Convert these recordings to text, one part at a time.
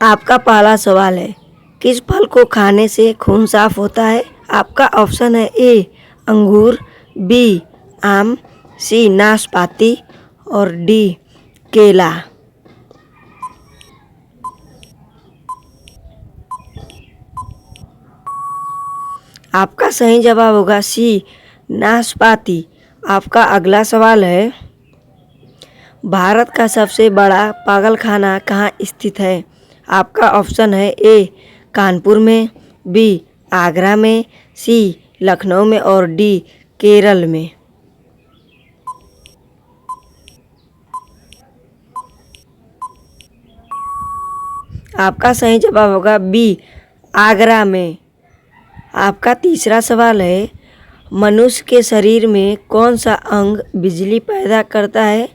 आपका पहला सवाल है, किस फल को खाने से खून साफ होता है? आपका ऑप्शन है ए अंगूर, बी आम, सी नाशपाती और डी केला। आपका सही जवाब होगा सी नाशपाती। आपका अगला सवाल है, भारत का सबसे बड़ा पागलखाना कहाँ स्थित है? आपका ऑप्शन है ए कानपुर में, बी आगरा में, सी लखनऊ में और डी केरल में। आपका सही जवाब होगा बी आगरा में। आपका तीसरा सवाल है, मनुष्य के शरीर में कौन सा अंग बिजली पैदा करता है?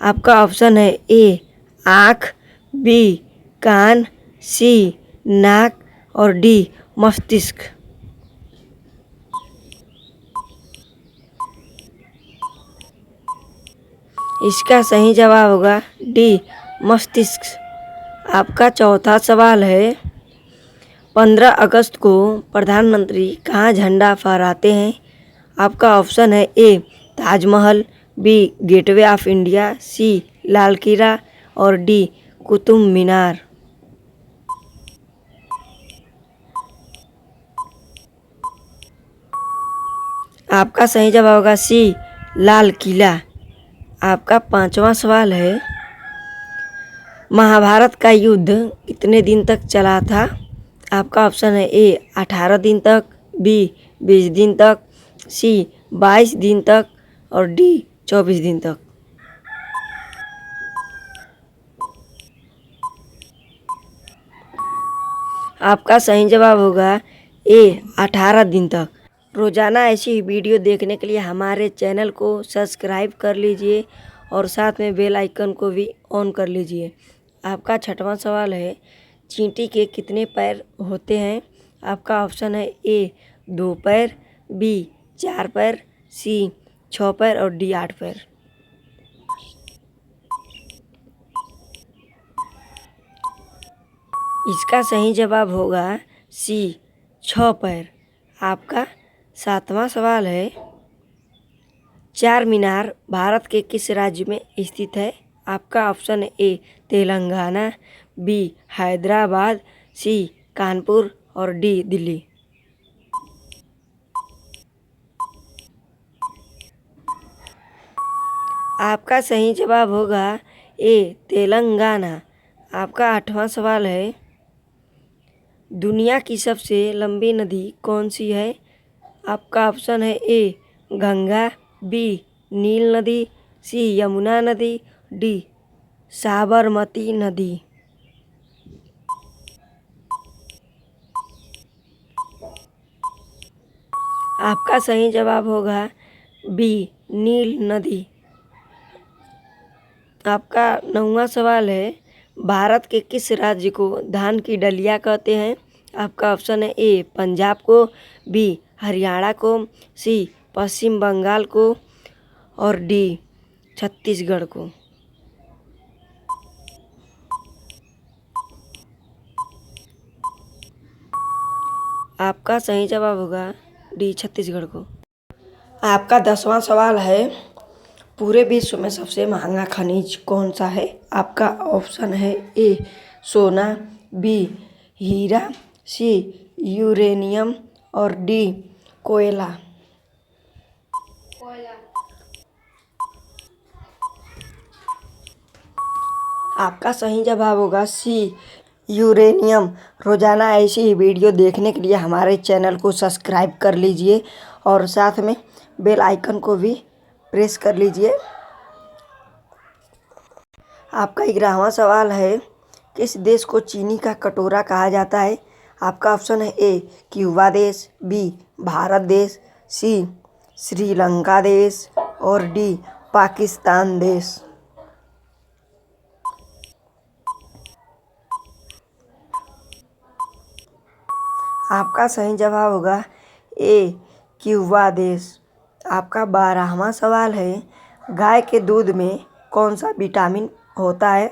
आपका ऑप्शन है ए आँख, बी कान, सी नाक और डी मस्तिष्क। इसका सही जवाब होगा डी मस्तिष्क। आपका चौथा सवाल है, 15 अगस्त को प्रधानमंत्री कहाँ झंडा फहराते हैं? आपका ऑप्शन है A Taj Mahal, B gateway of India, C Lal Qila और डी कुतुब मीनार। आपका सही जवाब होगा सी लाल किला। आपका पांचवा सवाल है, महाभारत का युद्ध कितने दिन तक चला था? आपका ऑप्शन है ए 18 दिन तक, बी 20 दिन तक, सी 22 दिन तक और डी 24 दिन तक। आपका सही जवाब होगा ए 18 दिन तक। रोज़ाना ऐसी वीडियो देखने के लिए हमारे चैनल को सब्सक्राइब कर लीजिए और साथ में बेल आइकन को भी ऑन कर लीजिए। आपका छठवां सवाल है, चींटी के कितने पैर होते हैं? आपका ऑप्शन है ए 2 पैर, बी 4 पैर, सी 6 पैर और डी 8 पैर। इसका सही जवाब होगा सी 6 पैर। आपका सातवां सवाल है, चार मीनार भारत के किस राज्य में स्थित है? आपका ऑप्शन है ए तेलंगाना, बी हैदराबाद, सी कानपुर और डी दिल्ली। आपका सही जवाब होगा ए तेलंगाना। आपका आठवां सवाल है, दुनिया की सबसे लंबी नदी कौन सी है? आपका ऑप्शन है ए गंगा, बी नील नदी, सी यमुना नदी, डी साबरमती नदी। आपका सही जवाब होगा बी नील नदी। आपका 9वां सवाल है, भारत के किस राज्य को धान की डलिया कहते हैं? आपका ऑप्शन है ए पंजाब को, बी हरियाणा को, सी पश्चिम बंगाल को और डी छत्तीसगढ़ को। आपका सही जवाब होगा डी छत्तीसगढ़ को। आपका 10वां सवाल है, पूरे विश्व में सबसे महंगा खनिज कौन सा है? आपका ऑप्शन है ए सोना, बी हीरा, सी यूरेनियम और डी कोयला। आपका सही जवाब होगा सी यूरेनियम। रोज़ाना ऐसी ही वीडियो देखने के लिए हमारे चैनल को सब्सक्राइब कर लीजिए और साथ में बेल आइकन को भी प्रेस कर लीजिए। आपका 11वां सवाल है, किस देश को चीनी का कटोरा कहा जाता है? आपका ऑप्शन है ए क्यूबा देश, बी भारत देश, सी श्रीलंका देश और डी पाकिस्तान देश। आपका सही जवाब होगा ए क्यूबा देश। आपका 12वां सवाल है, गाय के दूध में कौन सा विटामिन होता है?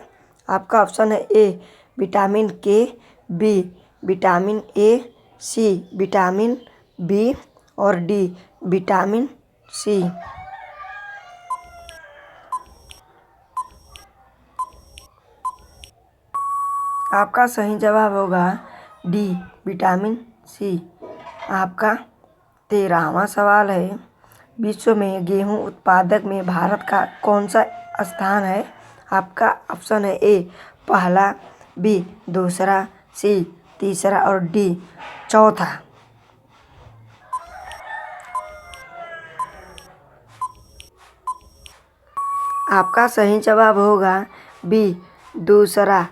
आपका ऑप्शन है A vitamin K, B vitamin A, C vitamin B और डी विटामिन सी। आपका सही जवाब होगा डी विटामिन सी। आपका 13वां सवाल है, विश्व में गेहूं उत्पादक में भारत का कौन सा स्थान है? आपका ऑप्शन है ए पहला, बी दूसरा, सी तीसरा और डी चौथा। आपका सही जवाब होगा बी दूसरा।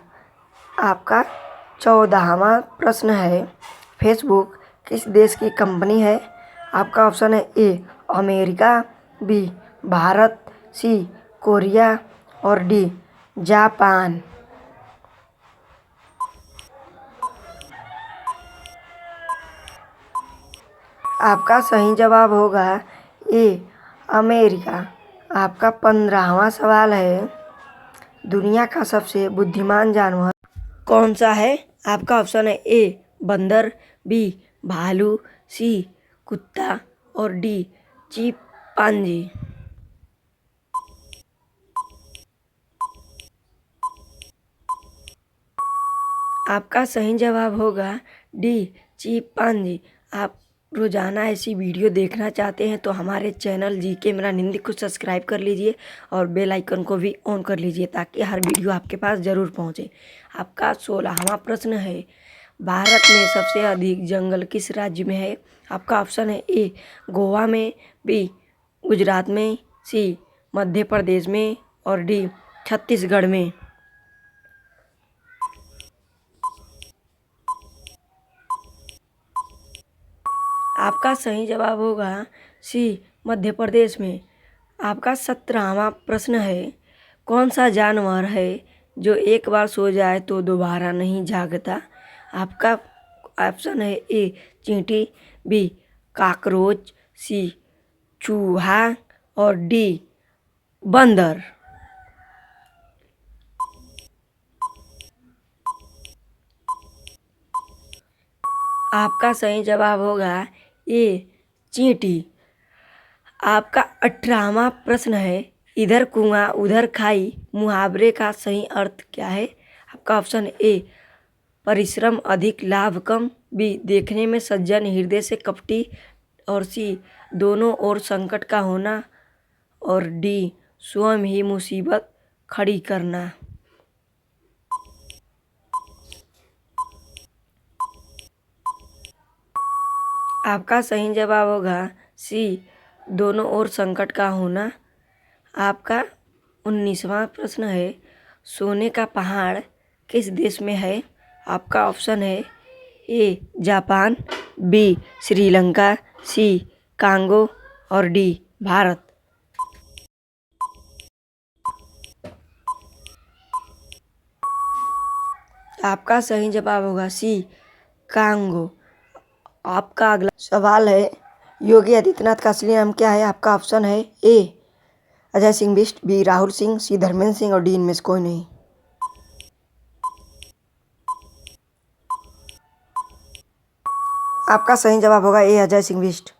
आपका 14वां प्रश्न है, फेसबुक किस देश की कंपनी है? आपका ऑप्शन है A America, B Bharat, C Korea और डी जापान। आपका सही जवाब होगा ए अमेरिका। आपका 15वां सवाल है, दुनिया का सबसे बुद्धिमान जानवर कौन सा है? आपका ऑप्शन है ए बंदर, बी भालू, सी कुत्ता और डी चिंपांजी। आपका सही जवाब होगा डी चिंपांजी। आप रोज़ाना ऐसी वीडियो देखना चाहते हैं तो हमारे चैनल जीके मेरा हिंदी को सब्सक्राइब कर लीजिए और बेल आइकन को भी ऑन कर लीजिए ताकि हर वीडियो आपके पास ज़रूर पहुंचे। आपका 16वां प्रश्न है, भारत में सबसे अधिक जंगल किस राज्य में है? आपका ऑप्शन है ए गोवा में, बी गुजरात में, सी मध्य प्रदेश में और डी छत्तीसगढ़ में। आपका सही जवाब होगा सी मध्य प्रदेश में। आपका 17वां प्रश्न है, कौन सा जानवर है जो एक बार सो जाए तो दोबारा नहीं जागता? आपका ऑप्शन है ए चींटी, बी कॉकरोच, सी चूहा और डी बंदर। आपका सही जवाब होगा ए चींटी। आपका 18वां प्रश्न है, इधर कुआं उधर खाई मुहावरे का सही अर्थ क्या है? आपका ऑप्शन ए परिश्रम अधिक लाभ कम, बी देखने में सज्जन हृदय से कपटी और सी दोनों ओर संकट का होना और डी स्वयं ही मुसीबत खड़ी करना। आपका सही जवाब होगा सी दोनों ओर संकट का होना। आपका 19वां प्रश्न है, सोने का पहाड़ किस देश में है? आपका ऑप्शन है A Japan, B Sri Lanka, C Congo और डी भारत। आपका सही जवाब होगा सी कांगो। आपका अगला सवाल है, योगी आदित्यनाथ का असली नाम क्या है? आपका ऑप्शन है ए अजय सिंह बिष्ट, बी राहुल सिंह, सी धर्मेंद्र सिंह और डी इनमें से कोई नहीं। आपका सही जवाब होगा ए अजय सिंह बिष्ट।